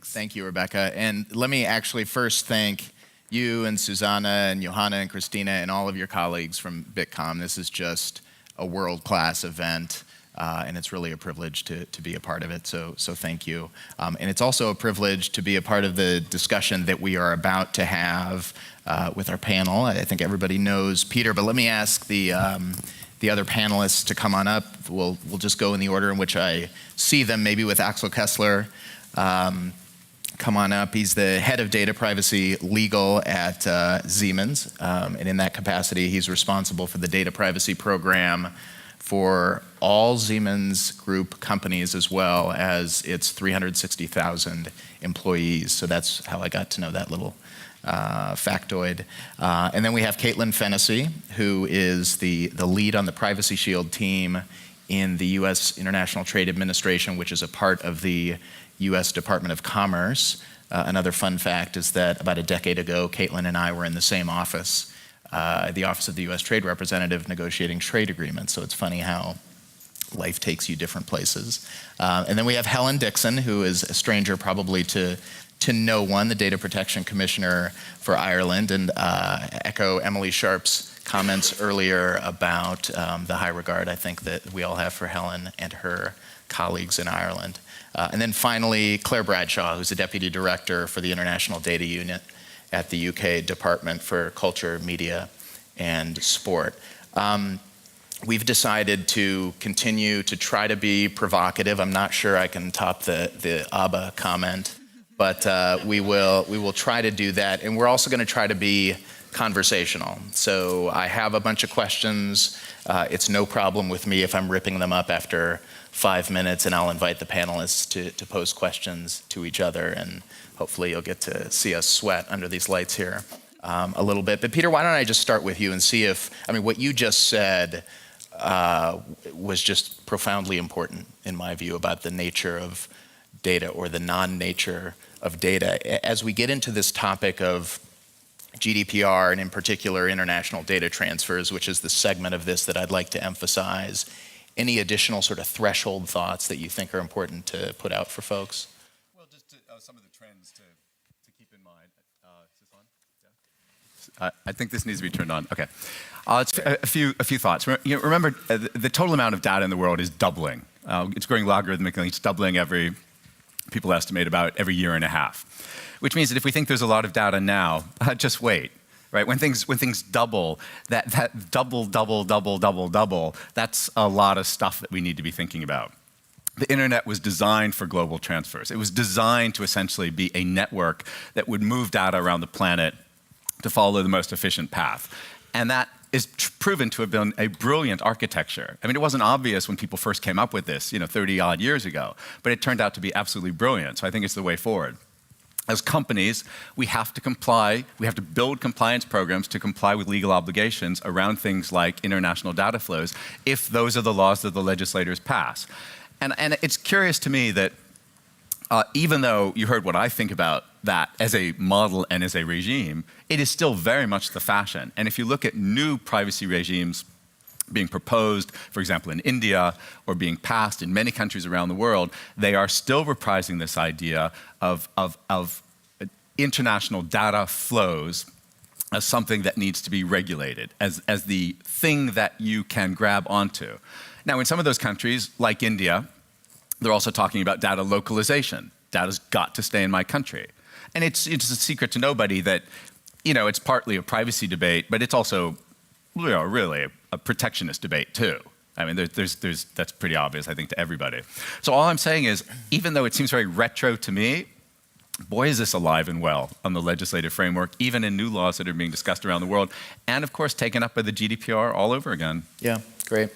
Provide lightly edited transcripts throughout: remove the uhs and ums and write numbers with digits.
Thank you, Rebecca. And let me actually first thank you and Susanna and Johanna and Christina and all of your colleagues from Bitkom. This is just a world-class event, and it's really a privilege to be a part of it, so thank you. And it's also a privilege to be a part of the discussion that we are about to have with our panel. I think everybody knows Peter, but let me ask the other panelists to come on up. We'll just go in the order in which I see them, maybe with Axel Kessler. Come on up. He's the head of data privacy legal at Siemens, and in that capacity, he's responsible for the data privacy program for all Siemens Group companies as well as its 360,000 employees. So that's how I got to know that little factoid. And then we have Catilin Fennessy, who is the lead on the Privacy Shield team in the U.S. International Trade Administration, which is a part of the U.S. Department of Commerce. Another fun fact is that about a decade ago, Catilin and I were in the same office, the Office of the U.S. Trade Representative, negotiating trade agreements. So it's funny how life takes you different places. And then we have Helen Dixon, who is a stranger probably to no one, the Data Protection Commissioner for Ireland, and echo Emily Sharp's comments earlier about the high regard I think that we all have for Helen and her colleagues in Ireland. And then finally, Claire Bradshaw, who's the Deputy Director for the International Data Unit at the UK Department for Culture, Media, and Sport. We've decided to continue to try to be provocative. I'm not sure I can top the ABBA comment, but we will try to do that. And we're also going to try to be conversational. So I have a bunch of questions. It's no problem with me if I'm ripping them up after 5 minutes, and I'll invite the panelists to pose questions to each other, and hopefully you'll get to see us sweat under these lights here a little bit. But Peter, why don't I just start with you and see if, I mean, what you just said was just profoundly important in my view about the nature of data or the non-nature of data. As we get into this topic of GDPR and in particular international data transfers, which is the segment of this that I'd like to emphasize, any additional sort of threshold thoughts that you think are important to put out for folks? Well, just some of the trends to keep in mind. Is this on? Yeah. I think this needs to be turned on. Okay. It's a few thoughts. Remember, the total amount of data in the world is doubling. It's growing logarithmically. It's doubling people estimate about every year and a half. Which means that if we think there's a lot of data now, just wait. Right? When things double, that double, that's a lot of stuff that we need to be thinking about. The internet was designed for global transfers. It was designed to essentially be a network that would move data around the planet to follow the most efficient path. And that is proven to have been a brilliant architecture. I mean, it wasn't obvious when people first came up with this, 30-odd years ago, but it turned out to be absolutely brilliant. So I think it's the way forward. As companies, we have to comply, we have to build compliance programs to comply with legal obligations around things like international data flows, if those are the laws that the legislators pass. And it's curious to me that even though you heard what I think about that as a model and as a regime, it is still very much the fashion. And if you look at new privacy regimes being proposed, for example, in India, or being passed in many countries around the world, they are still reprising this idea of international data flows as something that needs to be regulated, as the thing that you can grab onto. Now, in some of those countries, like India, they're also talking about data localization. Data's got to stay in my country. And it's a secret to nobody that, it's partly a privacy debate, but it's also really a protectionist debate too. I mean, that's pretty obvious, I think, to everybody. So all I'm saying is, even though it seems very retro to me, boy, is this alive and well on the legislative framework, even in new laws that are being discussed around the world, and of course, taken up by the GDPR all over again. Yeah, great.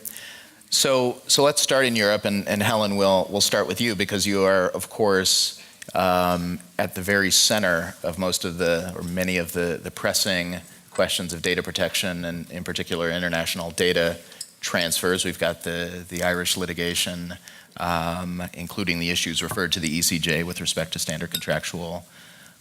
So let's start in Europe, and Helen, we'll start with you, because you are, of course, at the very center of many of the pressing questions of data protection, and in particular international data transfers. We've got the Irish litigation, including the issues referred to the ECJ with respect to standard contractual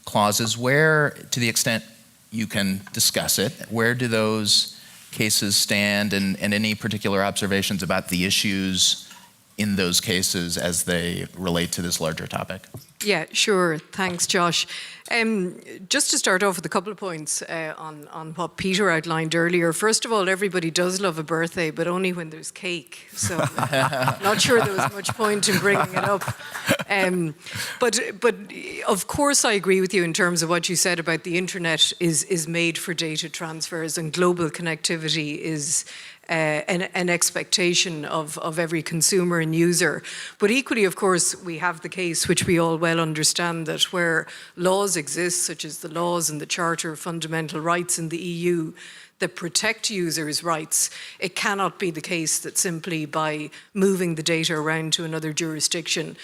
clauses. Where, to the extent you can discuss it, where do those cases stand, and any particular observations about the issues in those cases as they relate to this larger topic? Yeah, sure. Thanks, Josh. Just to start off with a couple of points on what Peter outlined earlier. First of all, everybody does love a birthday, but only when there's cake. So not sure there was much point in bringing it up. But of course I agree with you in terms of what you said about the internet is made for data transfers, and global connectivity is an expectation of every consumer and user. But equally, of course, we have the case, which we all well understand, that where laws exist, such as the laws and the Charter of Fundamental Rights in the EU, that protect users' rights, it cannot be the case that simply by moving the data around to another jurisdiction,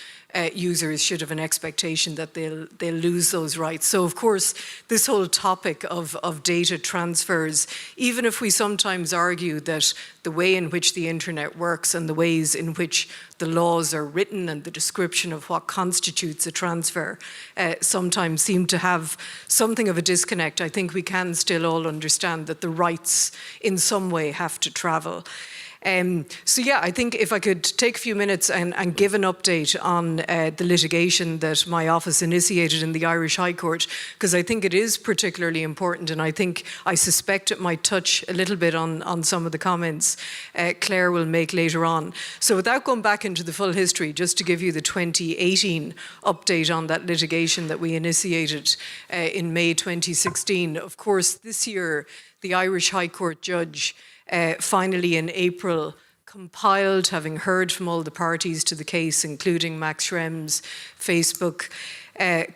users should have an expectation that they'll lose those rights. So of course, this whole topic of data transfers, even if we sometimes argue that the way in which the internet works and the ways in which the laws are written and the description of what constitutes a transfer sometimes seem to have something of a disconnect, I think we can still all understand that the rights in some way have to travel. So yeah, I think if I could take a few minutes and give an update on the litigation that my office initiated in the Irish High Court, because I think it is particularly important, and I suspect it might touch a little bit on some of the comments Claire will make later on. So without going back into the full history, just to give you the 2018 update on that litigation that we initiated in May 2016. Of course, this year, the Irish High Court judge finally in April compiled, having heard from all the parties to the case, including Max Schrems, Facebook,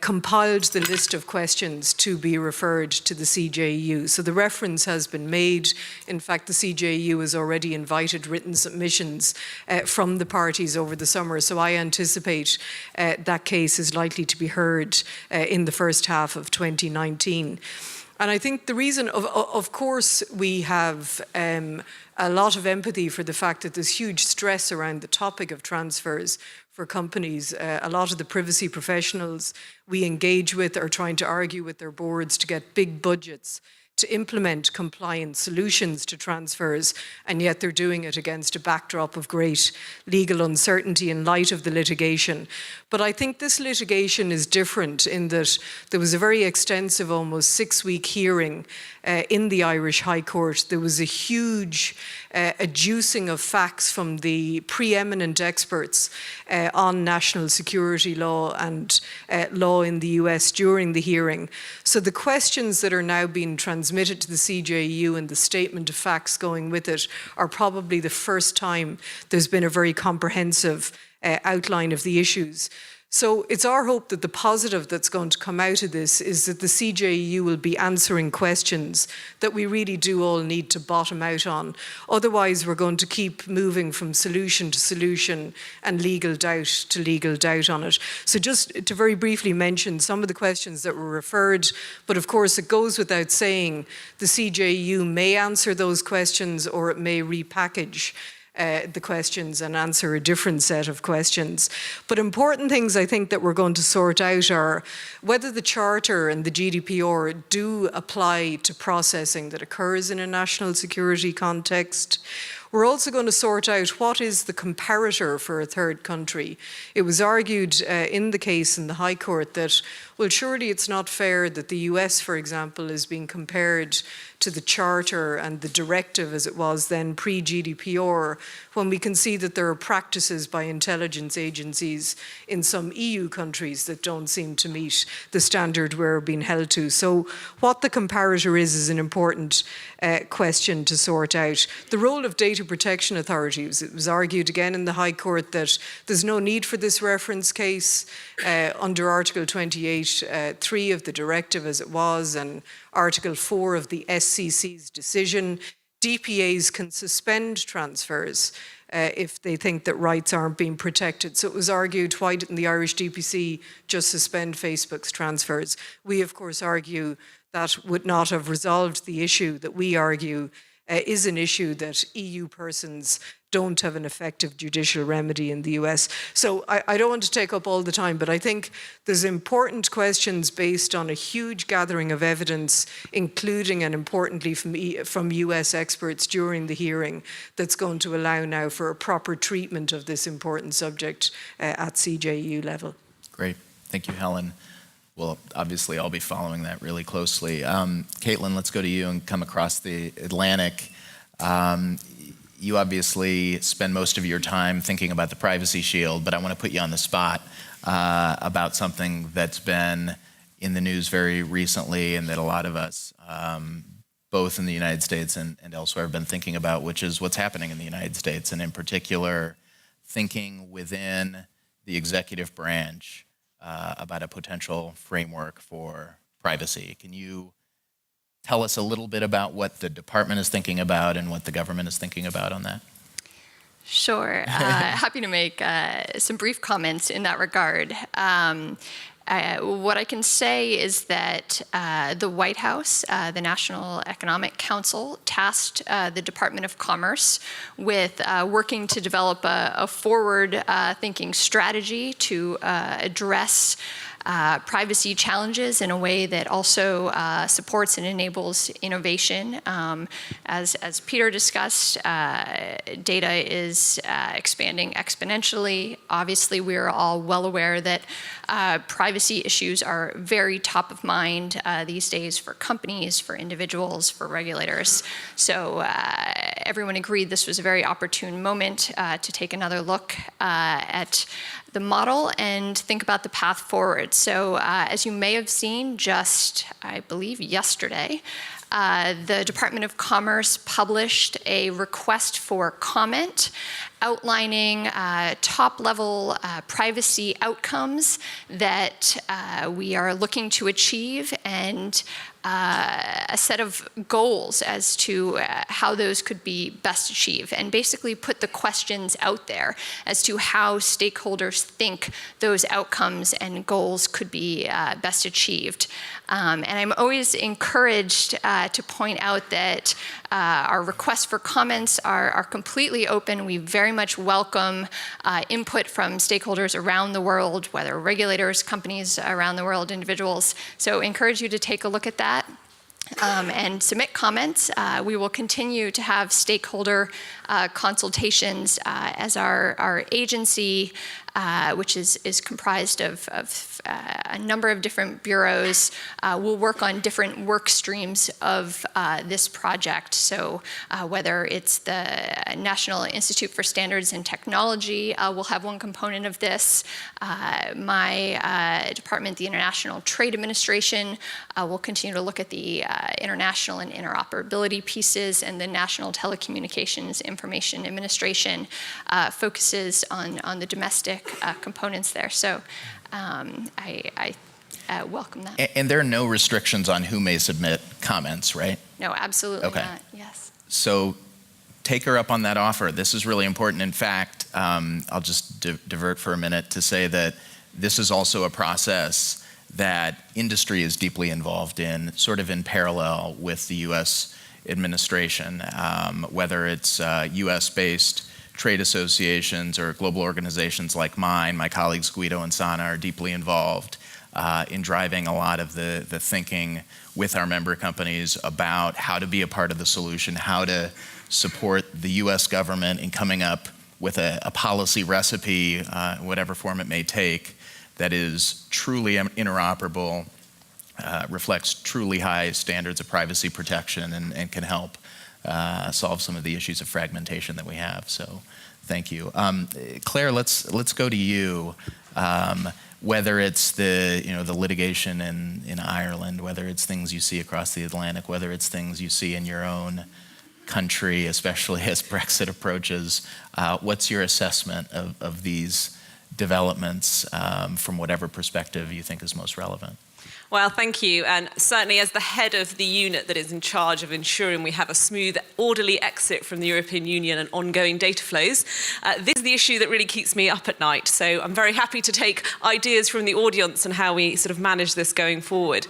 compiled the list of questions to be referred to the CJEU. So the reference has been made. In fact, the CJEU has already invited written submissions from the parties over the summer. So I anticipate that case is likely to be heard in the first half of 2019. And I think the reason, of course, we have a lot of empathy for the fact that there's huge stress around the topic of transfers for companies. A lot of the privacy professionals we engage with are trying to argue with their boards to get big budgets to implement compliant solutions to transfers, and yet they're doing it against a backdrop of great legal uncertainty in light of the litigation. But I think this litigation is different in that there was a very extensive, almost 6-week hearing in the Irish High Court. There was a huge adducing of facts from the preeminent experts on national security law and law in the US during the hearing. So the questions that are now being transmitted to the CJEU and the statement of facts going with it are probably the first time there's been a very comprehensive outline of the issues. So it's our hope that the positive that's going to come out of this is that the CJEU will be answering questions that we really do all need to bottom out on. Otherwise, we're going to keep moving from solution to solution and legal doubt to legal doubt on it. So just to very briefly mention some of the questions that were referred, but of course it goes without saying the CJEU may answer those questions or it may repackage the questions and answer a different set of questions. But important things I think that we're going to sort out are whether the Charter and the GDPR do apply to processing that occurs in a national security context. We're also going to sort out what is the comparator for a third country. It was argued in the case in the High Court that, well, surely it's not fair that the US, for example, is being compared to the Charter and the directive as it was then pre-GDPR, when we can see that there are practices by intelligence agencies in some EU countries that don't seem to meet the standard we're being held to. So what the comparator is an important question to sort out. The role of data protection authorities, it was argued again in the High Court that there's no need for this reference case under Article 28.3 of the directive as it was, and Article 4 of the SCC's decision. DPAs can suspend transfers if they think that rights aren't being protected. So it was argued, why didn't the Irish DPC just suspend Facebook's transfers? We, of course, argue that would not have resolved the issue that we argue is an issue that EU persons don't have an effective judicial remedy in the US. So I don't want to take up all the time, but I think there's important questions based on a huge gathering of evidence, including and importantly from US experts during the hearing, that's going to allow now for a proper treatment of this important subject at CJEU level. Great. Thank you, Helen. Well, obviously, I'll be following that really closely. Caitlin, let's go to you and come across the Atlantic. You obviously spend most of your time thinking about the Privacy Shield, but I want to put you on the spot about something that's been in the news very recently and that a lot of us, both in the United States and elsewhere, have been thinking about, which is what's happening in the United States, and in particular, thinking within the executive branch about a potential framework for privacy. Can you tell us a little bit about what the department is thinking about and what the government is thinking about on that? Sure. Happy to make some brief comments in that regard. What I can say is that the White House, the National Economic Council, tasked the Department of Commerce with working to develop a forward-thinking strategy to address privacy challenges in a way that also supports and enables innovation. As Peter discussed, data is expanding exponentially. Obviously, we are all well aware that privacy issues are very top of mind these days for companies, for individuals, for regulators. So everyone agreed this was a very opportune moment to take another look at the model and think about the path forward. So as you may have seen just, I believe, yesterday, the Department of Commerce published a request for comment outlining top-level privacy outcomes that we are looking to achieve and a set of goals as to how those could be best achieved, and basically put the questions out there as to how stakeholders think those outcomes and goals could be best achieved. And I'm always encouraged to point out that our requests for comments are completely open. We very much welcome input from stakeholders around the world, whether regulators, companies around the world, individuals. So I encourage you to take a look at that. And submit comments. We will continue to have stakeholder consultations as our agency, which is comprised of a number of different bureaus, will work on different work streams of this project. So whether it's the National Institute for Standards and Technology will have one component of this. My department, the International Trade Administration, will continue to look at the international and interoperability pieces, and the National Telecommunications Information Administration focuses on the domestic components there. So I welcome that. And there are no restrictions on who may submit comments, right? No, absolutely Okay. not. Yes. So take her up on that offer. This is really important. In fact, I'll just divert for a minute to say that this is also a process that industry is deeply involved in, sort of in parallel with the U.S. administration, whether it's U.S.-based trade associations or global organizations like mine. My colleagues Guido and Sana are deeply involved in driving a lot of the thinking with our member companies about how to be a part of the solution, how to support the U.S. government in coming up with a policy recipe, whatever form it may take, that is truly interoperable, reflects truly high standards of privacy protection, and can help solve some of the issues of fragmentation that we have. So thank you. Claire, let's go to you. Whether it's the litigation in Ireland, whether it's things you see across the Atlantic, whether it's things you see in your own country, especially as Brexit approaches, what's your assessment of these developments from whatever perspective you think is most relevant? Well, thank you. And certainly as the head of the unit that is in charge of ensuring we have a smooth, orderly exit from the European Union and ongoing data flows, this is the issue that really keeps me up at night. So I'm very happy to take ideas from the audience on how we sort of manage this going forward.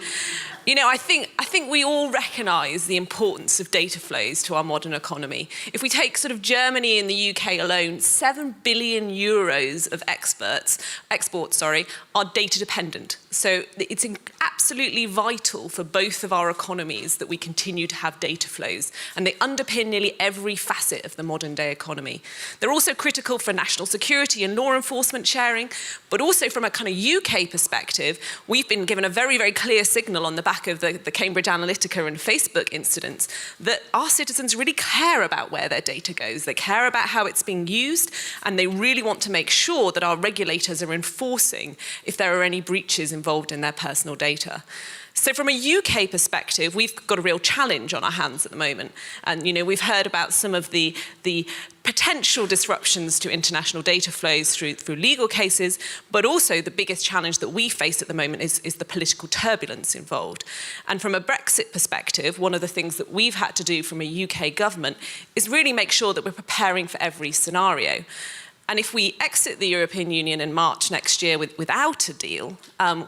You know, I think we all recognise the importance of data flows to our modern economy. If we take sort of Germany and the UK alone, 7 billion euros of exports, are data dependent. So it's absolutely vital for both of our economies that we continue to have data flows, and they underpin nearly every facet of the modern day economy. They're also critical for national security and law enforcement sharing, but also from a kind of UK perspective, we've been given a very, very clear signal on the back of the Cambridge Analytica and Facebook incidents that our citizens really care about where their data goes. They care about how it's being used, and they really want to make sure that our regulators are enforcing if there are any breaches involved in their personal data. So from a UK perspective, we've got a real challenge on our hands at the moment. And, you know, we've heard about some of the potential disruptions to international data flows through legal cases, but also the biggest challenge that we face at the moment is the political turbulence involved. And from a Brexit perspective, one of the things that we've had to do from a UK government is really make sure that we're preparing for every scenario. And if we exit the European Union in March next year without a deal,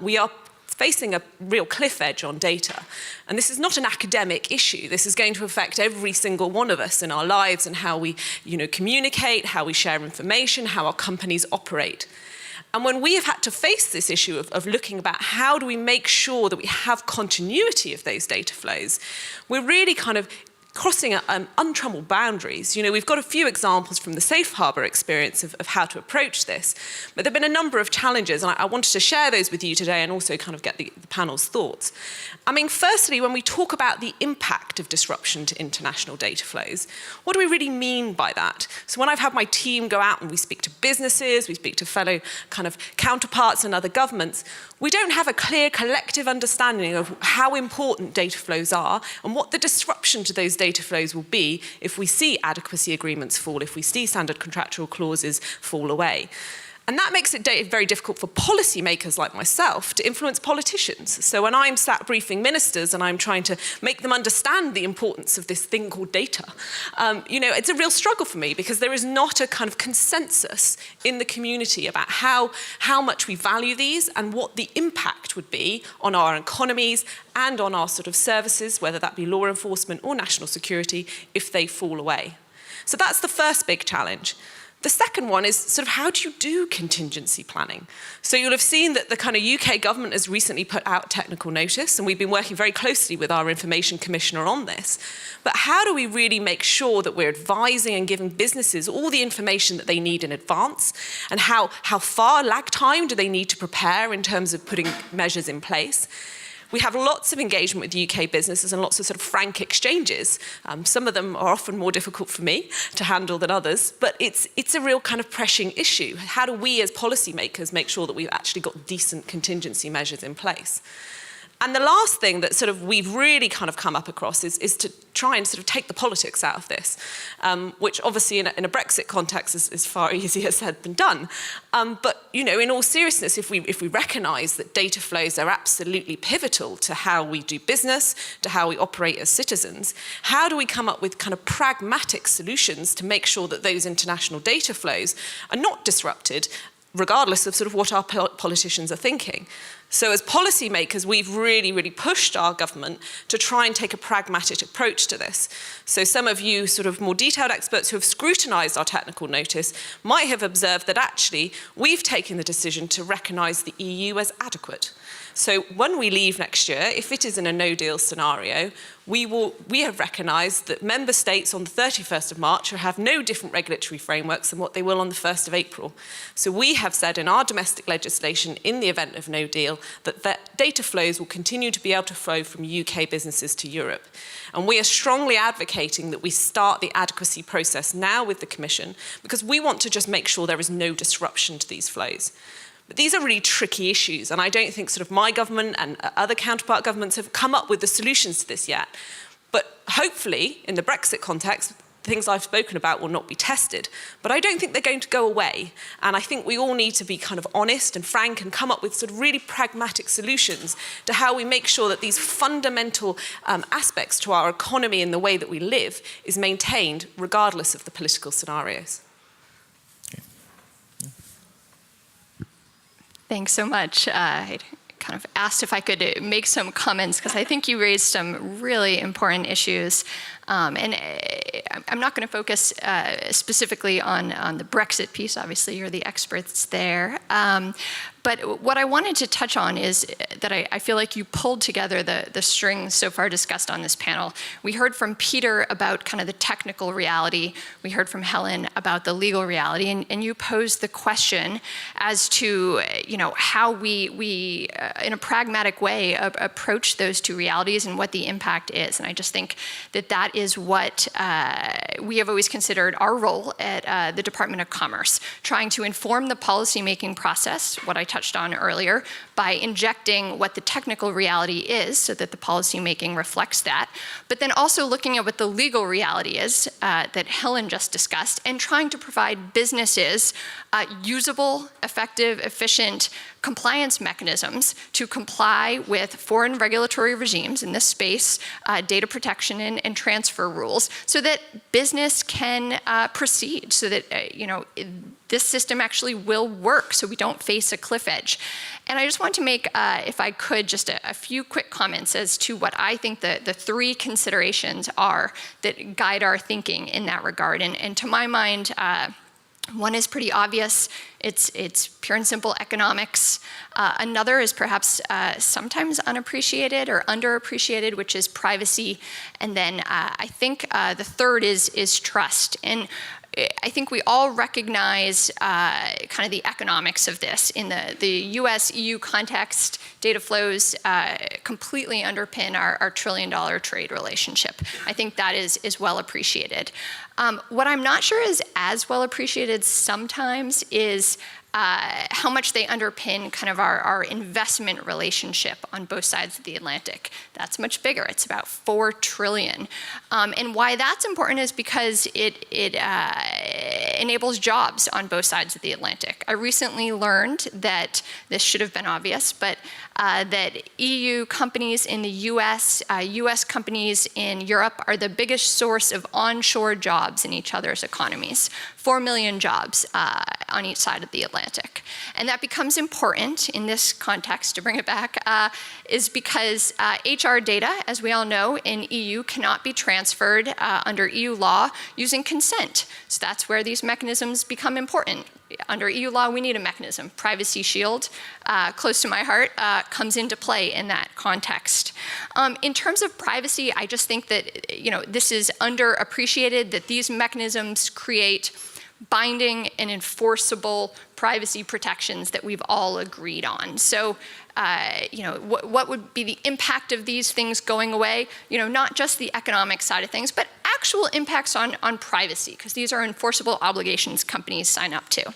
we are facing a real cliff edge on data. And this is not an academic issue. This is going to affect every single one of us in our lives and how we, you know, communicate, how we share information, how our companies operate. And when we have had to face this issue of looking about how do we make sure that we have continuity of those data flows, we're really kind of crossing untrammeled boundaries. You know, we've got a few examples from the safe harbour experience of how to approach this, but there have been a number of challenges, and I wanted to share those with you today and also kind of get the panel's thoughts. I mean, firstly, when we talk about the impact of disruption to international data flows, what do we really mean by that? So when I've had my team go out and we speak to businesses, we speak to fellow kind of counterparts and other governments, we don't have a clear collective understanding of how important data flows are and what the disruption to those data flows will be if we see adequacy agreements fall, if we see standard contractual clauses fall away. And that makes it very difficult for policymakers like myself to influence politicians. So when I'm sat briefing ministers and I'm trying to make them understand the importance of this thing called data, you know, it's a real struggle for me because there is not a kind of consensus in the community about how much we value these and what the impact would be on our economies and on our sort of services, whether that be law enforcement or national security, if they fall away. So that's the first big challenge. The second one is sort of how do you do contingency planning? So you'll have seen that the kind of UK government has recently put out technical notice, and we've been working very closely with our Information Commissioner on this. But how do we really make sure that we're advising and giving businesses all the information that they need in advance, and how far lag time do they need to prepare in terms of putting measures in place? We have lots of engagement with UK businesses and lots of sort of frank exchanges. Some of them are often more difficult for me to handle than others, but it's a real kind of pressing issue. How do we as policymakers make sure that we've actually got decent contingency measures in place? And the last thing that sort of we've really kind of come up across is to try and sort of take the politics out of this, which obviously in a Brexit context is far easier said than done. But, you know, in all seriousness, if we recognise that data flows are absolutely pivotal to how we do business, to how we operate as citizens, how do we come up with kind of pragmatic solutions to make sure that those international data flows are not disrupted, regardless of sort of what our politicians are thinking? So as policymakers, we've really, really pushed our government to try and take a pragmatic approach to this. So some of you sort of more detailed experts who have scrutinised our technical notice might have observed that actually we've taken the decision to recognise the EU as adequate. So when we leave next year, if it is in a no-deal scenario, we have recognised that member states on the 31st of March will have no different regulatory frameworks than what they will on the 1st of April. So we have said in our domestic legislation, in the event of no deal, that data flows will continue to be able to flow from UK businesses to Europe. And we are strongly advocating that we start the adequacy process now with the Commission, because we want to just make sure there is no disruption to these flows. But these are really tricky issues, and I don't think sort of my government and other counterpart governments have come up with the solutions to this yet. But hopefully, in the Brexit context, the things I've spoken about will not be tested. But I don't think they're going to go away. And I think we all need to be kind of honest and frank and come up with sort of really pragmatic solutions to how we make sure that these fundamental aspects to our economy and the way that we live is maintained regardless of the political scenarios. Thanks so much. kind of asked if I could make some comments because I think you raised some really important issues. And I'm not going to focus specifically on the Brexit piece. Obviously, you're the experts there. But what I wanted to touch on is that I feel like you pulled together the strings so far discussed on this panel. We heard from Peter about kind of the technical reality. We heard from Helen about the legal reality. And you posed the question as to how we in a pragmatic way, approach those two realities and what the impact is. And I just think that is what we have always considered our role at the Department of Commerce, trying to inform the policymaking process, what I touched on earlier, by injecting what the technical reality is so that the policymaking reflects that, but then also looking at what the legal reality is that Helen just discussed and trying to provide businesses usable, effective, efficient compliance mechanisms to comply with foreign regulatory regimes in this space, data protection and transfer rules, so that business can proceed, so that this system actually will work, so we don't face a cliff edge. And I just want to make, if I could, just a few quick comments as to what I think the three considerations are that guide our thinking in that regard. And to my mind, one is pretty obvious. It's pure and simple economics. Another is perhaps sometimes unappreciated or underappreciated, which is privacy. And then I think the third is trust. And I think we all recognize kind of the economics of this. In the US-EU context, data flows completely underpin our trillion-dollar trade relationship. I think that is well appreciated. What I'm not sure is as well appreciated sometimes is how much they underpin kind of our investment relationship on both sides of the Atlantic. That's much bigger. It's about $4 trillion. And why that's important is because it enables jobs on both sides of the Atlantic. I recently learned that, this should have been obvious, but that EU companies in the US, US companies in Europe are the biggest source of onshore jobs in each other's economies. 4 million jobs on each side of the Atlantic. And that becomes important in this context, to bring it back, is because HR data, as we all know, in EU cannot be transferred under EU law using consent. So that's where these mechanisms become important. Under EU law, we need a mechanism. Privacy Shield, close to my heart, comes into play in that context. In terms of privacy, I just think that this is underappreciated, that these mechanisms create binding and enforceable privacy protections that we've all agreed on. So, what would be the impact of these things going away? Not just the economic side of things, but actual impacts on privacy, because these are enforceable obligations companies sign up to.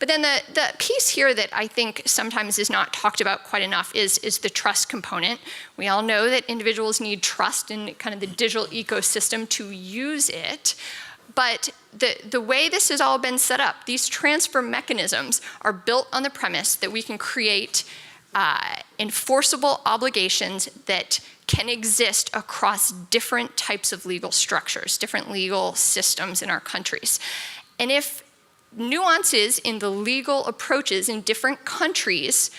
But then the piece here that I think sometimes is not talked about quite enough is the trust component. We all know that individuals need trust in kind of the digital ecosystem to use it. But the way this has all been set up, these transfer mechanisms are built on the premise that we can create enforceable obligations that can exist across different types of legal structures, different legal systems in our countries. And if nuances in the legal approaches in different countries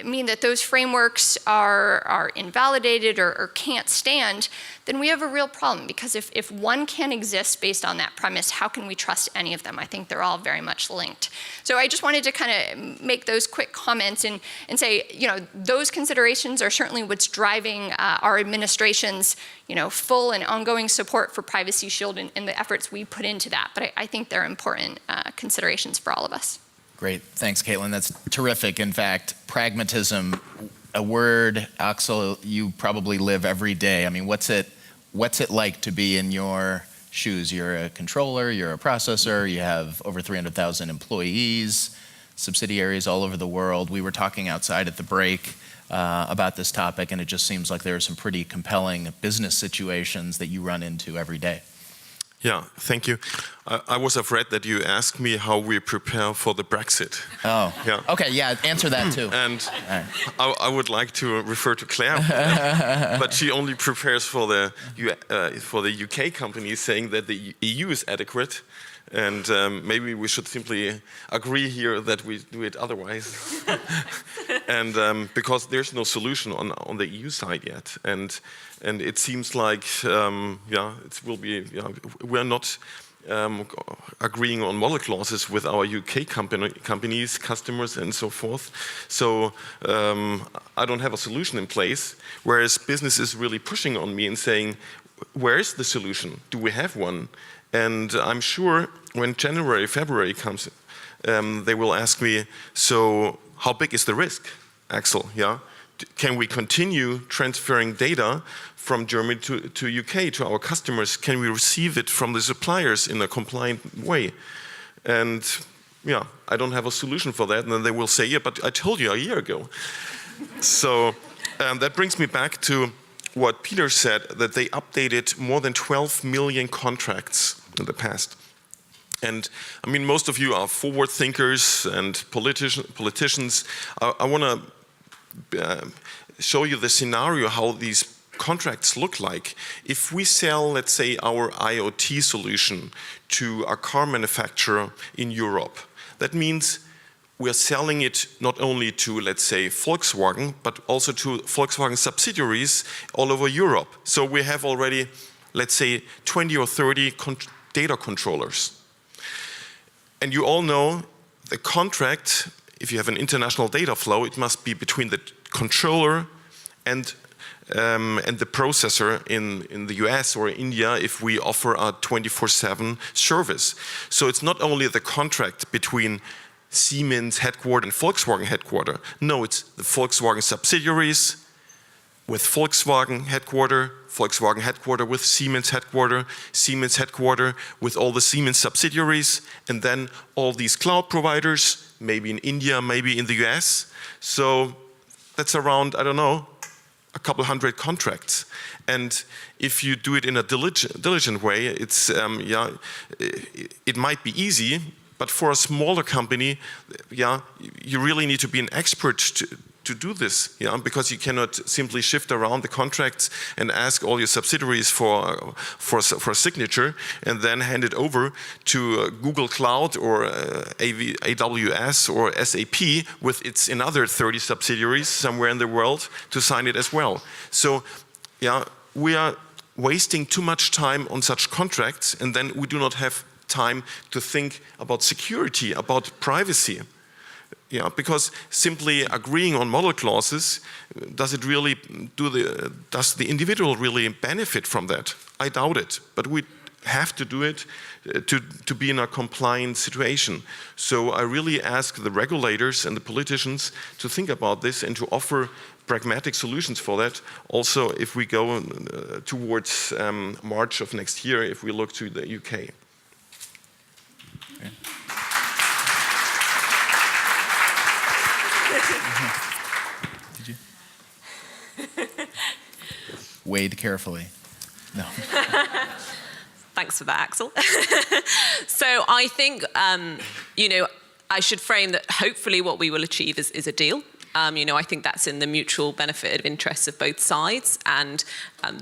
mean that those frameworks are invalidated or can't stand, then we have a real problem, because if one can't exist based on that premise, how can we trust any of them? I think they're all very much linked. So I just wanted to kind of make those quick comments and say, those considerations are certainly what's driving our administration's full and ongoing support for Privacy Shield and the efforts we put into that. But I think they're important considerations for all of us. Great. Thanks, Caitlin. That's terrific. In fact, pragmatism, a word, Axel, you probably live every day. I mean, what's it like to be in your shoes? You're a controller, you're a processor, you have over 300,000 employees, subsidiaries all over the world. We were talking outside at the break about this topic, and it just seems like there are some pretty compelling business situations that you run into every day. Yeah, thank you. I was afraid that you asked me how we prepare for the Brexit. Oh, yeah. Okay, yeah, answer that too. And I would like to refer to Claire, but she only prepares for the UK companies, saying that the EU is adequate. And maybe we should simply agree here that we do it otherwise. and because there's no solution on the EU side yet, and it seems like it will be we're not agreeing on model clauses with our UK companies, customers, and so forth. So I don't have a solution in place, whereas business is really pushing on me and saying, where is the solution? Do we have one? And I'm sure when January, February comes, they will ask me, so how big is the risk, Axel? Yeah? Can we continue transferring data from Germany to UK to our customers? Can we receive it from the suppliers in a compliant way? And yeah, I don't have a solution for that. And then they will say, yeah, but I told you a year ago. So that brings me back to what Peter said, that they updated more than 12 million contracts in the past. And I mean, most of you are forward thinkers and politicians. I want to show you the scenario how these contracts look like. If we sell, let's say, our IoT solution to a car manufacturer in Europe, that means we are selling it not only to, let's say, Volkswagen, but also to Volkswagen subsidiaries all over Europe. So we have already, let's say, 20 or 30 data controllers. And you all know the contract, if you have an international data flow, it must be between the controller and the processor in the US or India if we offer a 24/7 service. So it's not only the contract between Siemens headquarter and Volkswagen headquarter. No, it's the Volkswagen subsidiaries with Volkswagen headquarter with Siemens headquarter with all the Siemens subsidiaries, and then all these cloud providers, maybe in India, maybe in the US. So that's around, I don't know, a couple hundred contracts. And if you do it in a diligent way, it's it might be easy, but for a smaller company, you really need to be an expert to do this, because you cannot simply shift around the contracts and ask all your subsidiaries for a signature and then hand it over to Google Cloud or AWS or SAP with its another 30 subsidiaries somewhere in the world to sign it as well. So, we are wasting too much time on such contracts, and then we do not have time to think about security, about privacy. Because simply agreeing on model clauses, does the individual really benefit from that? I doubt it, but we have to do it to be in a compliant situation. So I really ask the regulators and the politicians to think about this and to offer pragmatic solutions for that. Also, if we go towards March of next year, if we look to the UK. Okay. Did you? Wade carefully. No. Thanks for that, Axel. So I think, I should frame that hopefully what we will achieve is a deal. I think that's in the mutual benefit of interests of both sides. And from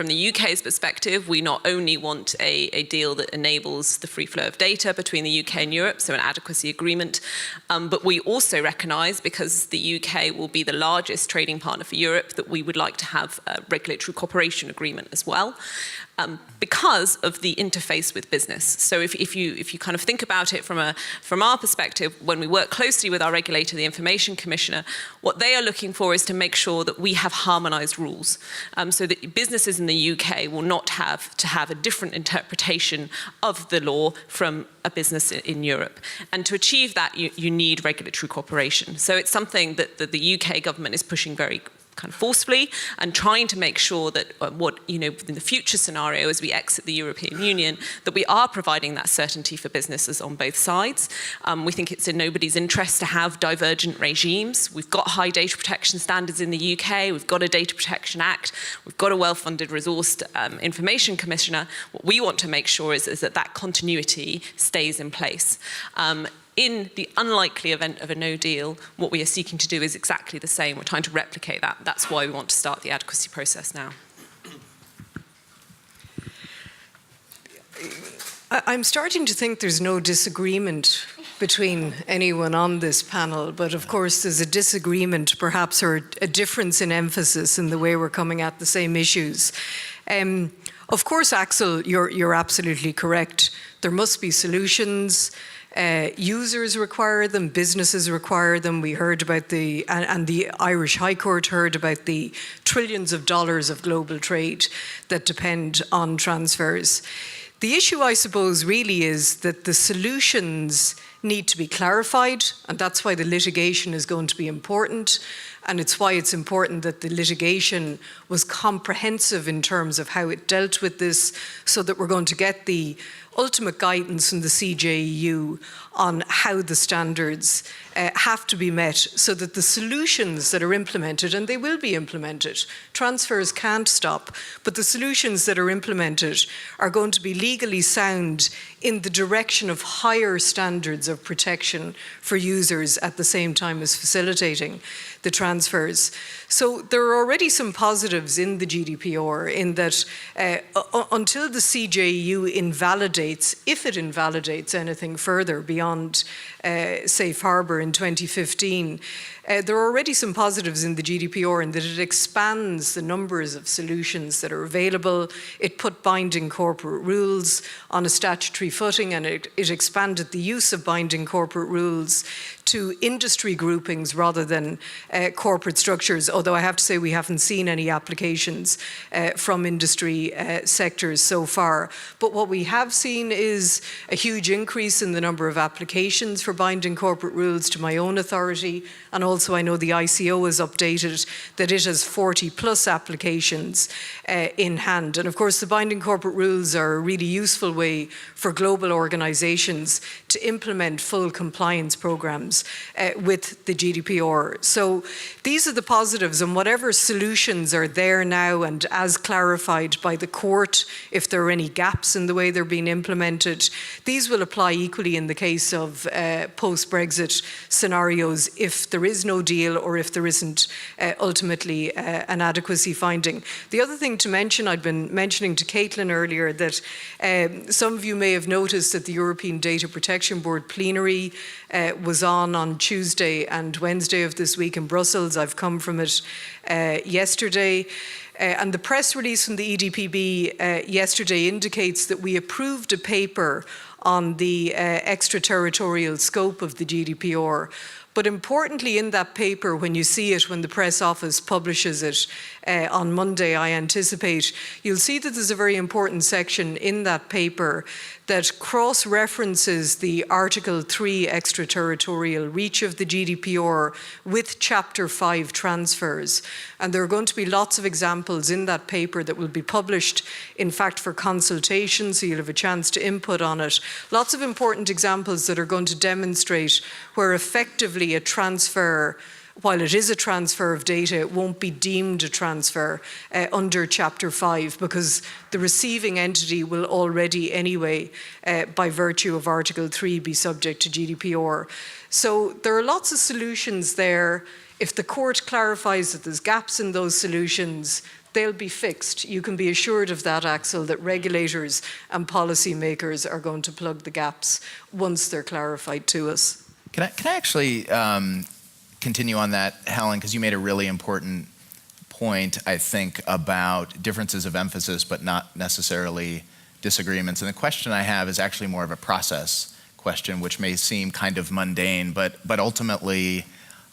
the UK's perspective, we not only want a deal that enables the free flow of data between the UK and Europe, so an adequacy agreement, but we also recognise, because the UK will be the largest trading partner for Europe, that we would like to have a regulatory cooperation agreement as well. Because of the interface with business. So if you kind of think about it from our perspective, when we work closely with our regulator, the Information Commissioner, what they are looking for is to make sure that we have harmonised rules, so that businesses in the UK will not have to have a different interpretation of the law from a business in Europe. And to achieve that, you need regulatory cooperation. So it's something that the UK government is pushing very kind of forcefully, and trying to make sure that in the future scenario as we exit the European Union, that we are providing that certainty for businesses on both sides. We think it's in nobody's interest to have divergent regimes. We've got high data protection standards in the UK, we've got a Data Protection Act, we've got a well-funded, resourced Information Commissioner. What we want to make sure is that continuity stays in place. In the unlikely event of a no deal, what we are seeking to do is exactly the same. We're trying to replicate that. That's why we want to start the adequacy process now. I'm starting to think there's no disagreement between anyone on this panel, but of course there's a disagreement perhaps, or a difference in emphasis in the way we're coming at the same issues. Of course, Axel, you're absolutely correct. There must be solutions. Users require them, businesses require them. We heard about and the Irish High Court heard about the trillions of dollars of global trade that depend on transfers. The issue, I suppose, really is that the solutions need to be clarified, and that's why the litigation is going to be important. And it's why it's important that the litigation was comprehensive in terms of how it dealt with this, so that we're going to get the ultimate guidance from the CJEU on how the standards have to be met, so that the solutions that are implemented, and they will be implemented, transfers can't stop, but the solutions that are implemented are going to be legally sound in the direction of higher standards of protection for users at the same time as facilitating the transfers. So there are already some positives in the GDPR in that until the CJEU invalidates, if it invalidates anything further beyond safe harbour in 2015, there are already some positives in the GDPR in that it expands the numbers of solutions that are available. It put binding corporate rules on a statutory footing, and it expanded the use of binding corporate rules to industry groupings rather than corporate structures, although I have to say we haven't seen any applications from industry sectors so far. But what we have seen is a huge increase in the number of applications for binding corporate rules to my own authority, and also I know the ICO has updated that it has 40 plus applications in hand. And of course the binding corporate rules are a really useful way for global organisations to implement full compliance programmes with the GDPR. So these are the positives, and whatever solutions are there now and as clarified by the court, if there are any gaps in the way they're being implemented, these will apply equally in the case of post-Brexit scenarios if there is no deal or if there isn't ultimately an adequacy finding. The other thing to mention, I'd been mentioning to Catilin earlier that some of you may have noticed that the European Data Protection Board plenary was on Tuesday and Wednesday of this week in Brussels. I've come from it yesterday. And the press release from the EDPB yesterday indicates that we approved a paper on the extraterritorial scope of the GDPR. But importantly in that paper, when you see it, when the press office publishes it on Monday, I anticipate, you'll see that there's a very important section in that paper that cross-references the Article 3 extraterritorial reach of the GDPR with Chapter 5 transfers. And there are going to be lots of examples in that paper that will be published, in fact, for consultation, so you'll have a chance to input on it. Lots of important examples that are going to demonstrate where effectively a transfer, while it is a transfer of data, it won't be deemed a transfer under Chapter 5 because the receiving entity will already anyway, by virtue of Article 3, be subject to GDPR. So there are lots of solutions there. If the court clarifies that there's gaps in those solutions, they'll be fixed. You can be assured of that, Axel, that regulators and policymakers are going to plug the gaps once they're clarified to us. Can I actually continue on that, Helen, because you made a really important point, I think, about differences of emphasis but not necessarily disagreements. And the question I have is actually more of a process question, which may seem kind of mundane, but ultimately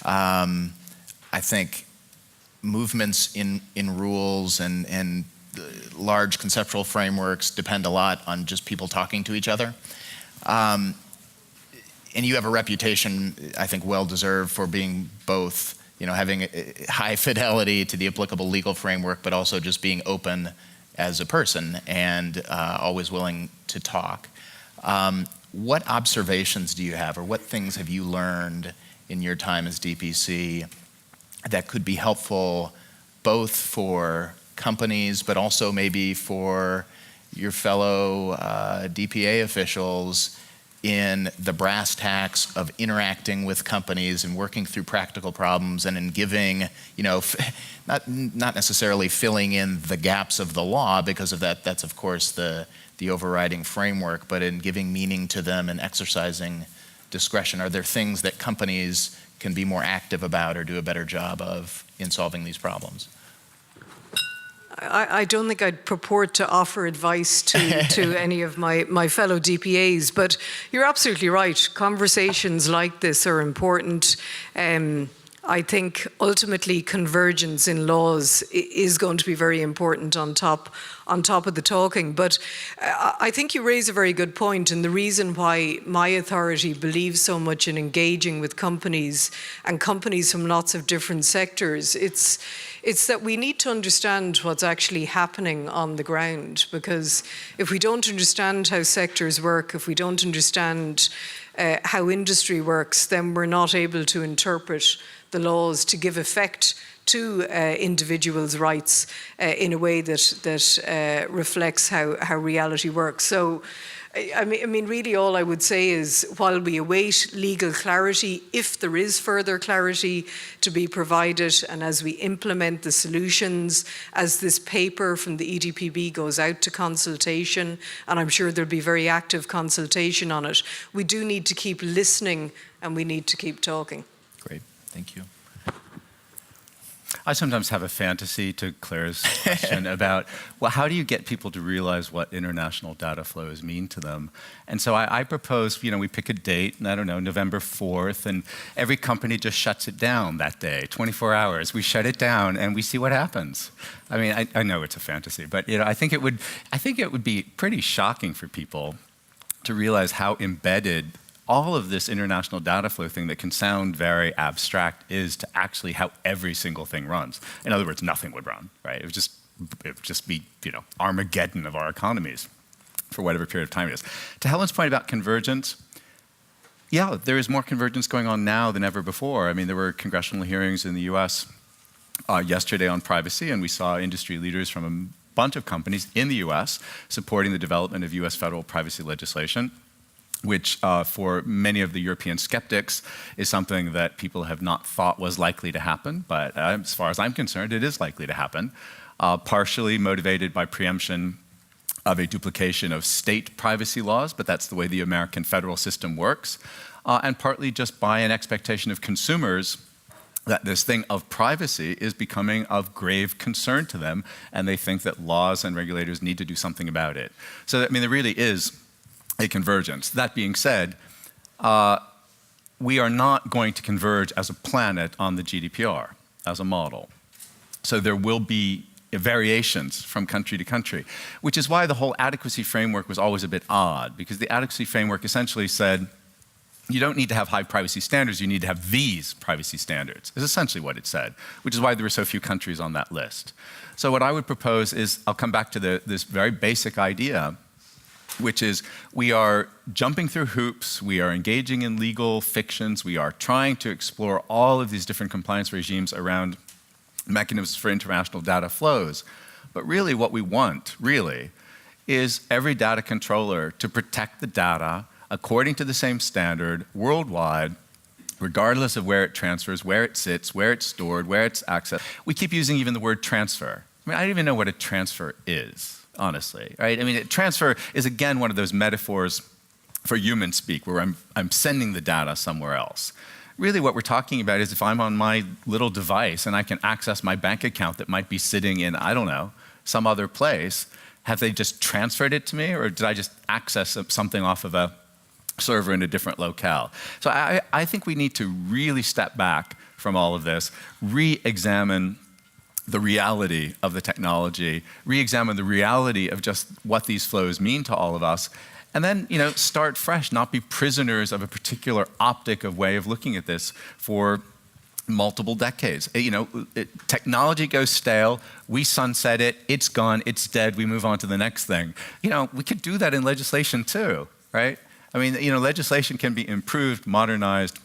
I think movements in rules and large conceptual frameworks depend a lot on just people talking to each other. And you have a reputation, I think, well-deserved for being both, having a high fidelity to the applicable legal framework, but also just being open as a person and always willing to talk. What observations do you have, or what things have you learned in your time as DPC that could be helpful both for companies, but also maybe for your fellow DPA officials in the brass tacks of interacting with companies and working through practical problems and in giving, not necessarily filling in the gaps of the law, because of that's of course the overriding framework, but in giving meaning to them and exercising discretion? Are there things that companies can be more active about or do a better job of in solving these problems? I don't think I'd purport to offer advice to any of my fellow DPAs, but you're absolutely right. Conversations like this are important. I think ultimately convergence in laws is going to be very important on top of the talking. But I think you raise a very good point, and the reason why my authority believes so much in engaging with companies and companies from lots of different sectors, it's that we need to understand what's actually happening on the ground, because if we don't understand how sectors work, if we don't understand how industry works, then we're not able to interpret the laws to give effect to individuals' rights in a way that reflects how reality works. So, I mean, really all I would say is, while we await legal clarity, if there is further clarity to be provided, and as we implement the solutions, as this paper from the EDPB goes out to consultation, and I'm sure there'll be very active consultation on it, we do need to keep listening and we need to keep talking. Great, thank you. I sometimes have a fantasy, to Claire's question, about, well, how do you get people to realize what international data flows mean to them? And so I propose, we pick a date, and I don't know, November 4th, and every company just shuts it down that day, 24 hours. We shut it down, and we see what happens. I mean, I know it's a fantasy, but I think it would be pretty shocking for people to realize how embedded all of this international data flow thing that can sound very abstract is to actually how every single thing runs. In other words, nothing would run, right? It would just be, Armageddon of our economies for whatever period of time it is. To Helen's point about convergence, yeah, there is more convergence going on now than ever before. I mean, there were congressional hearings in the US yesterday on privacy, and we saw industry leaders from a bunch of companies in the US supporting the development of US federal privacy legislation, which for many of the European skeptics is something that people have not thought was likely to happen. But as far as I'm concerned, it is likely to happen, partially motivated by preemption of a duplication of state privacy laws, but that's the way the American federal system works, and partly just by an expectation of consumers that this thing of privacy is becoming of grave concern to them, and they think that laws and regulators need to do something about it. So, I mean, there really is a convergence. That being said, we are not going to converge as a planet on the GDPR as a model. So there will be variations from country to country, which is why the whole adequacy framework was always a bit odd, because the adequacy framework essentially said, you don't need to have high privacy standards, you need to have these privacy standards, is essentially what it said, which is why there were so few countries on that list. So what I would propose is, I'll come back to this very basic idea, which is we are jumping through hoops, we are engaging in legal fictions, we are trying to explore all of these different compliance regimes around mechanisms for international data flows. But really what we want, is every data controller to protect the data according to the same standard worldwide, regardless of where it transfers, where it sits, where it's stored, where it's accessed. We keep using even the word transfer. I mean, I don't even know what a transfer is, honestly, right? I mean, transfer is, again, one of those metaphors for human speak, where I'm sending the data somewhere else. Really what we're talking about is if I'm on my little device and I can access my bank account that might be sitting in, I don't know, some other place, have they just transferred it to me, or did I just access something off of a server in a different locale? So I think we need to really step back from all of this, re-examine the reality of the technology, re-examine the reality of just what these flows mean to all of us, and then, start fresh, not be prisoners of a particular optic of way of looking at this for multiple decades. Technology goes stale, we sunset it, it's gone, it's dead, we move on to the next thing. We could do that in legislation too, right? I mean, legislation can be improved, modernized,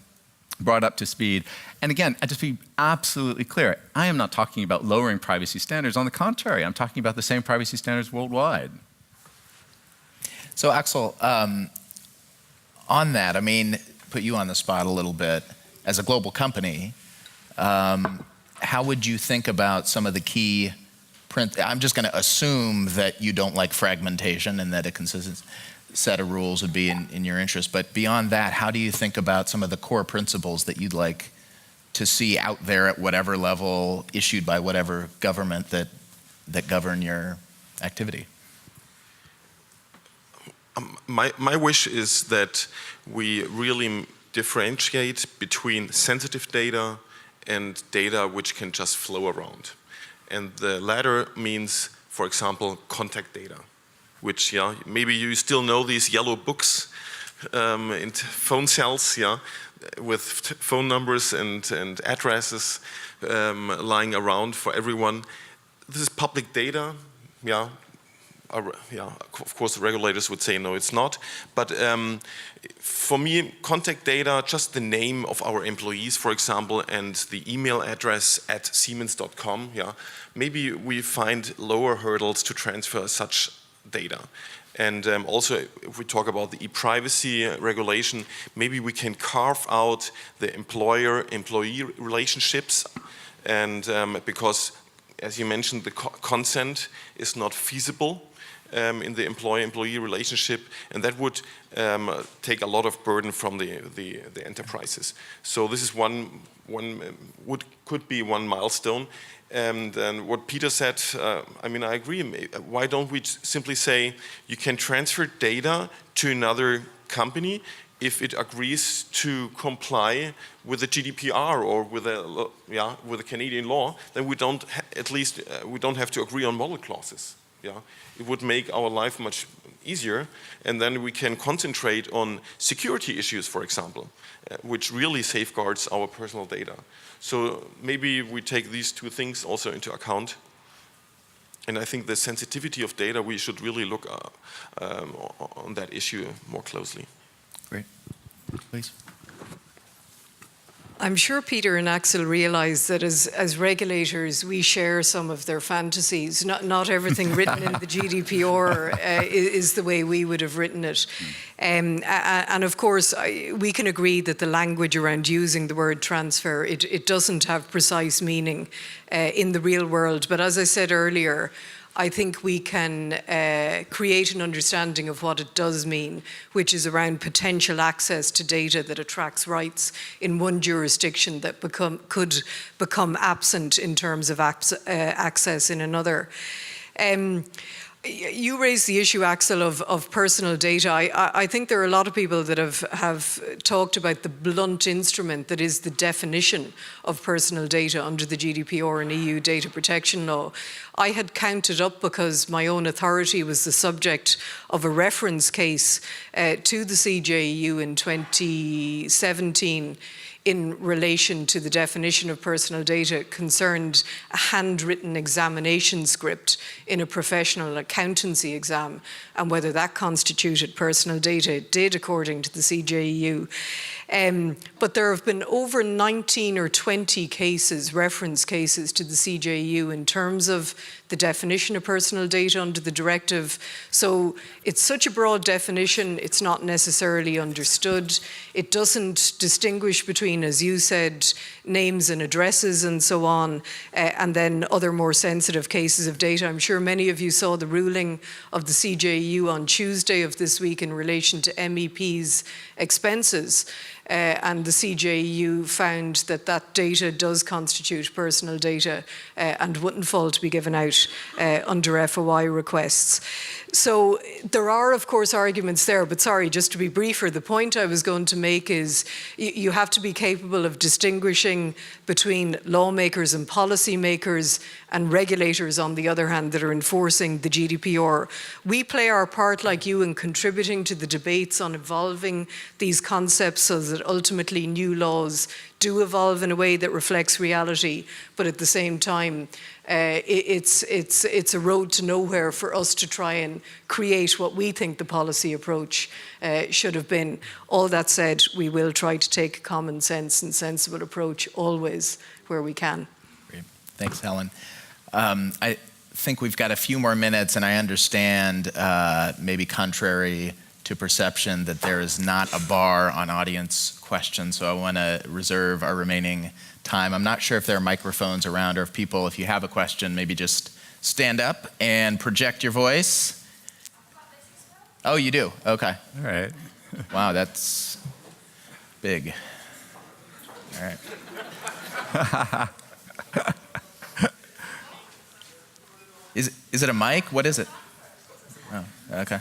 brought up to speed. And again, I'll just be absolutely clear, I am not talking about lowering privacy standards. On the contrary, I'm talking about the same privacy standards worldwide. So Axel, on that, I mean, put you on the spot a little bit. As a global company, how would you think about some of the key I'm just going to assume that you don't like fragmentation and that a consistent. set of rules would be in your interest. But beyond that, how do you think about some of the core principles that you'd like to see out there at whatever level, issued by whatever government that govern your activity? My wish is that we really differentiate between sensitive data and data which can just flow around. And the latter means, for example, contact data, which, maybe you still know these yellow books in phone cells, with phone numbers and addresses lying around for everyone. This is public data, of course the regulators would say no, it's not. But for me, contact data, just the name of our employees, for example, and the email address at Siemens.com, maybe we find lower hurdles to transfer such data. And also, if we talk about the e-privacy regulation, maybe we can carve out the employer-employee relationships, and because, as you mentioned, the consent is not feasible in the employer-employee relationship, and that would take a lot of burden from the enterprises. So this is could be one milestone. And what Peter said, I agree. Why don't we simply say you can transfer data to another company if it agrees to comply with the GDPR or with the Canadian law? Then we don't we don't have to agree on model clauses. It would make our life much easier, and then we can concentrate on security issues, for example, which really safeguards our personal data. So maybe we take these two things also into account. And I think the sensitivity of data, we should really look on that issue more closely. Great. Please. I'm sure Peter and Axel realize that as regulators, we share some of their fantasies. Not everything written in the GDPR is the way we would have written it. And of course, we can agree that the language around using the word transfer, it doesn't have precise meaning in the real world. But as I said earlier, I think we can create an understanding of what it does mean, which is around potential access to data that attracts rights in one jurisdiction that could become absent in terms of access in another. You raised the issue, Axel, of personal data. I think there are a lot of people that have talked about the blunt instrument that is the definition of personal data under the GDPR and EU data protection law. I had counted up, because my own authority was the subject of a reference case to the CJEU in 2017 in relation to the definition of personal data, concerned a handwritten examination script in a professional accountancy exam, and whether that constituted personal data. It did, according to the CJEU. But there have been over 19 or 20 cases, reference cases to the CJEU in terms of the definition of personal data under the directive. So it's such a broad definition, it's not necessarily understood. It doesn't distinguish between, as you said, names and addresses and so on, and then other more sensitive cases of data. I'm sure many of you saw the ruling of the CJEU on Tuesday of this week in relation to MEPs' expenses. And the CJEU found that that data does constitute personal data and wouldn't fall to be given out under FOI requests. So there are, of course, arguments there, but sorry, just to be briefer, the point I was going to make is you have to be capable of distinguishing between lawmakers and policymakers and regulators, on the other hand, that are enforcing the GDPR. We play our part, like you, in contributing to the debates on evolving these concepts so that ultimately new laws do evolve in a way that reflects reality, but at the same time, it's a road to nowhere for us to try and create what we think the policy approach should have been. All that said, we will try to take a common sense and sensible approach always where we can. Great. Thanks, Helen. I think we've got a few more minutes, and I understand, maybe contrary to perception, that there is not a bar on audience questions, so I want to reserve our remaining time. I'm not sure if there are microphones around, or if people, if you have a question, maybe just stand up and project your voice. Oh, you do? Okay. All right. Wow, that's big. All right. Is it a mic? What is it? Oh, okay.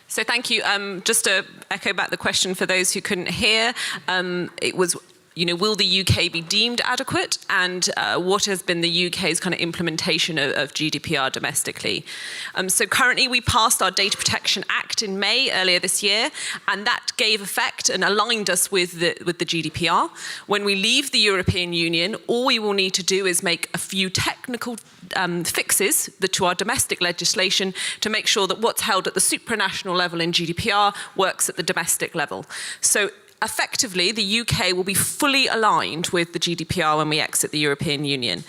So thank you. Just to echo back the question for those who couldn't hear, it was, will the UK be deemed adequate? And what has been the UK's kind of implementation of GDPR domestically? So currently we passed our Data Protection Act in May earlier this year, and that gave effect and aligned us with the GDPR. When we leave the European Union, all we will need to do is make a few technical fixes to our domestic legislation to make sure that what's held at the supranational level in GDPR works at the domestic level. So effectively, the UK will be fully aligned with the GDPR when we exit the European Union.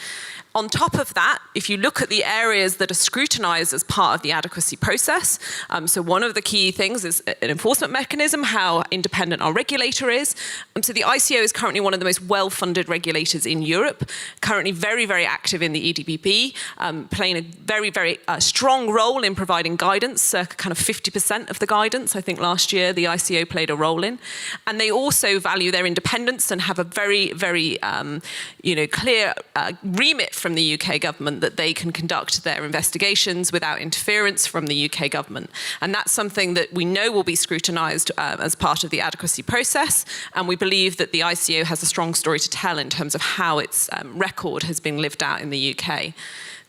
On top of that, if you look at the areas that are scrutinised as part of the adequacy process, so one of the key things is an enforcement mechanism, how independent our regulator is. So the ICO is currently one of the most well-funded regulators in Europe, currently very, very active in the EDPB, playing a very, very strong role in providing guidance, circa kind of 50% of the guidance. I think last year the ICO played a role in. And they also value their independence and have a very, very clear remit from the UK government that they can conduct their investigations without interference from the UK government. And that's something that we know will be scrutinised as part of the adequacy process. And we believe that the ICO has a strong story to tell in terms of how its record has been lived out in the UK.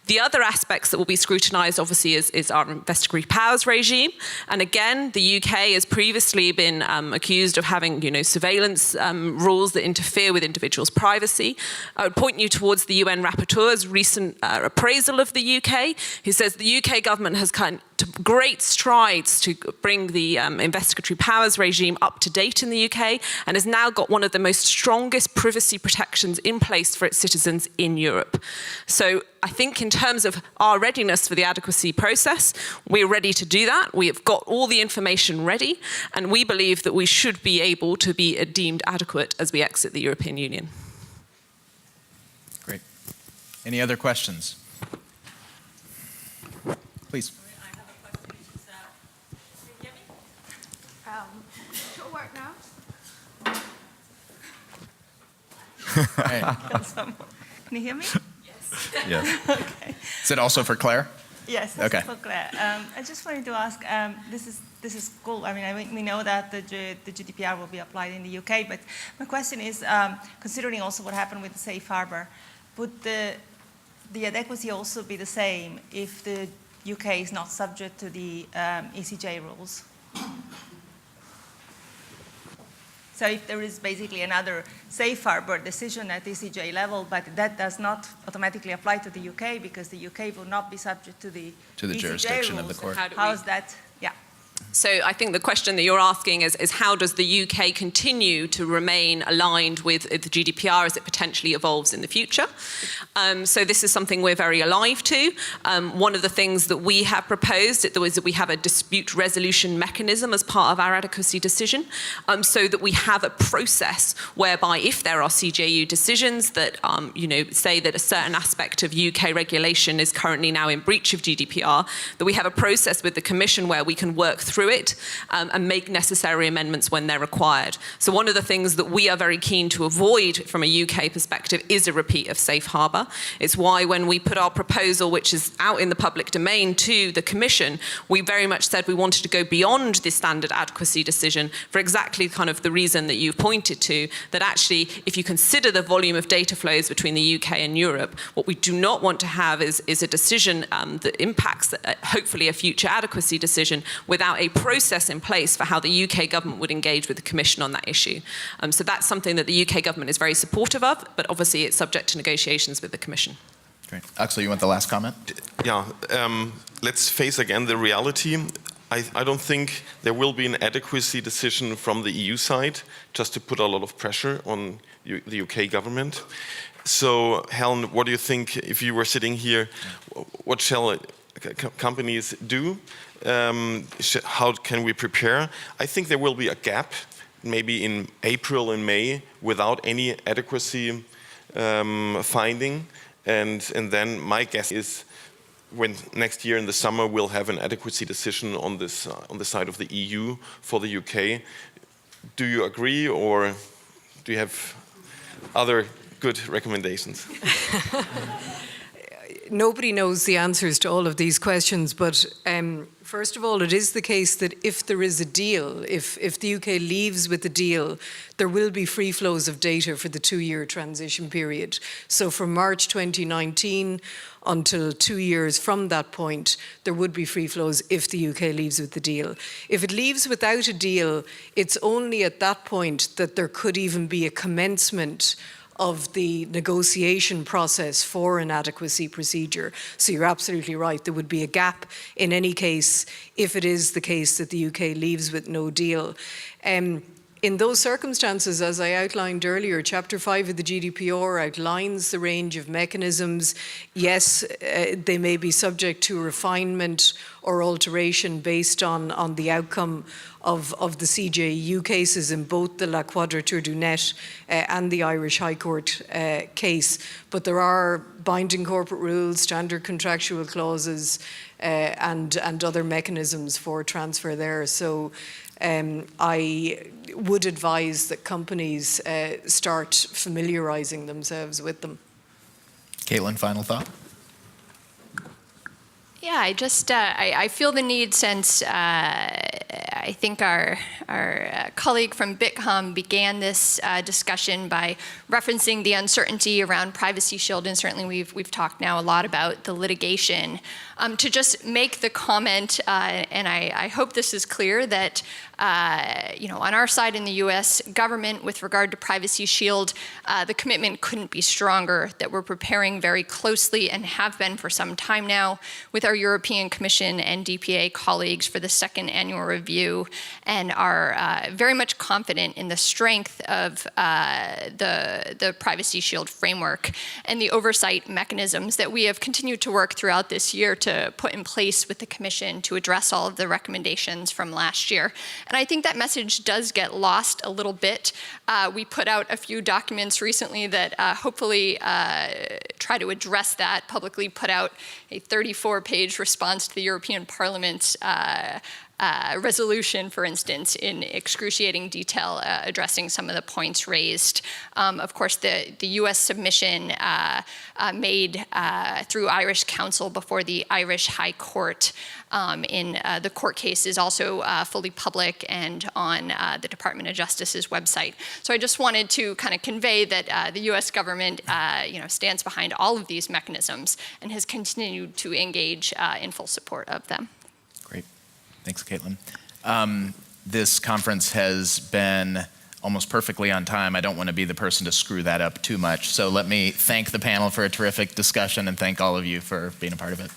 The other aspects that will be scrutinised, obviously, is our investigatory powers regime. And again, the UK has previously been accused of having, surveillance rules that interfere with individuals' privacy. I would point you towards the UN Rapporteur's recent appraisal of the UK, who says the UK government has come to great strides to bring the investigatory powers regime up to date in the UK, and has now got one of the most strongest privacy protections in place for its citizens in Europe. So I think in terms of our readiness for the adequacy process, we're ready to do that. We have got all the information ready, and we believe that we should be able to be deemed adequate as we exit the European Union. Great. Any other questions? Please. I have a question. Can you hear me? Should it work now? Hey. Can you hear me? Yes. Okay. Is it also for Claire? Yes, this Okay. is for Claire. I just wanted to ask, this is cool. I mean, we know that the GDPR will be applied in the UK, but my question is, considering also what happened with the safe harbor, would the adequacy also be the same if the UK is not subject to the ECJ rules? So if there is basically another safe harbor decision at ECJ level, but that does not automatically apply to the UK because the UK will not be subject to the ECJ jurisdiction rules. of the court. How is that? Yeah. So I think the question that you're asking is how does the UK continue to remain aligned with the GDPR as it potentially evolves in the future? So this is something we're very alive to. One of the things that we have proposed is that we have a dispute resolution mechanism as part of our adequacy decision, so that we have a process whereby if there are CJU decisions that say that a certain aspect of UK regulation is currently now in breach of GDPR, that we have a process with the Commission where we can work through it and make necessary amendments when they're required. So one of the things that we are very keen to avoid from a UK perspective is a repeat of safe harbour. It's why when we put our proposal, which is out in the public domain, to the Commission, we very much said we wanted to go beyond the standard adequacy decision for exactly kind of the reason that you've pointed to, that actually if you consider the volume of data flows between the UK and Europe, what we do not want to have is a decision that impacts hopefully a future adequacy decision without a process in place for how the UK government would engage with the Commission on that issue. So that's something that the UK government is very supportive of, but obviously it's subject to negotiations with the Commission. Great. Axel, you want the last comment? Yeah, let's face again the reality. I don't think there will be an adequacy decision from the EU side, just to put a lot of pressure on the UK government. So, Helen, what do you think, if you were sitting here, what shall companies do? How can we prepare? I think there will be a gap, maybe in April and May, without any adequacy finding. And then my guess is when next year in the summer we'll have an adequacy decision on this on the side of the EU for the UK. Do you agree, or do you have other good recommendations? Nobody knows the answers to all of these questions, but first of all, it is the case that if there is a deal, if the UK leaves with the deal, there will be free flows of data for the 2-year transition period. So from March 2019 until 2 years from that point, there would be free flows if the UK leaves with the deal. If it leaves without a deal, it's only at that point that there could even be a commencement of the negotiation process for an adequacy procedure. So you're absolutely right, there would be a gap in any case if it is the case that the UK leaves with no deal. In those circumstances, as I outlined earlier, Chapter 5 of the GDPR outlines the range of mechanisms. Yes, they may be subject to refinement or alteration based on the outcome of the CJEU cases in both the La Quadrature du Net and the Irish High Court case. But there are binding corporate rules, standard contractual clauses, and other mechanisms for transfer there. So I would advise that companies start familiarizing themselves with them. Catilin, final thought? Yeah, I feel the need, since I think our colleague from Bitkom began this discussion by referencing the uncertainty around Privacy Shield, and certainly we've talked now a lot about the litigation, to just make the comment, and I hope this is clear, that on our side in the U.S. government with regard to Privacy Shield, the commitment couldn't be stronger, that we're preparing very closely and have been for some time now with our European Commission and DPA colleagues for the second annual review, and are very much confident in the strength of the Privacy Shield framework and the oversight mechanisms that we have continued to work throughout this year to put in place with the Commission to address all of the recommendations from last year. And I think that message does get lost a little bit. We put out a few documents recently that hopefully try to address that, publicly put out a 34-page response to the European Parliament's resolution, for instance, in excruciating detail, addressing some of the points raised. Of course, the U.S. submission made through Irish counsel before the Irish High Court in the court case is also fully public and on the Department of Justice's website. So I just wanted to kind of convey that the U.S. government stands behind all of these mechanisms and has continued to engage in full support of them. Great. Thanks, Catilin. This conference has been almost perfectly on time. I don't want to be the person to screw that up too much. So let me thank the panel for a terrific discussion and thank all of you for being a part of it.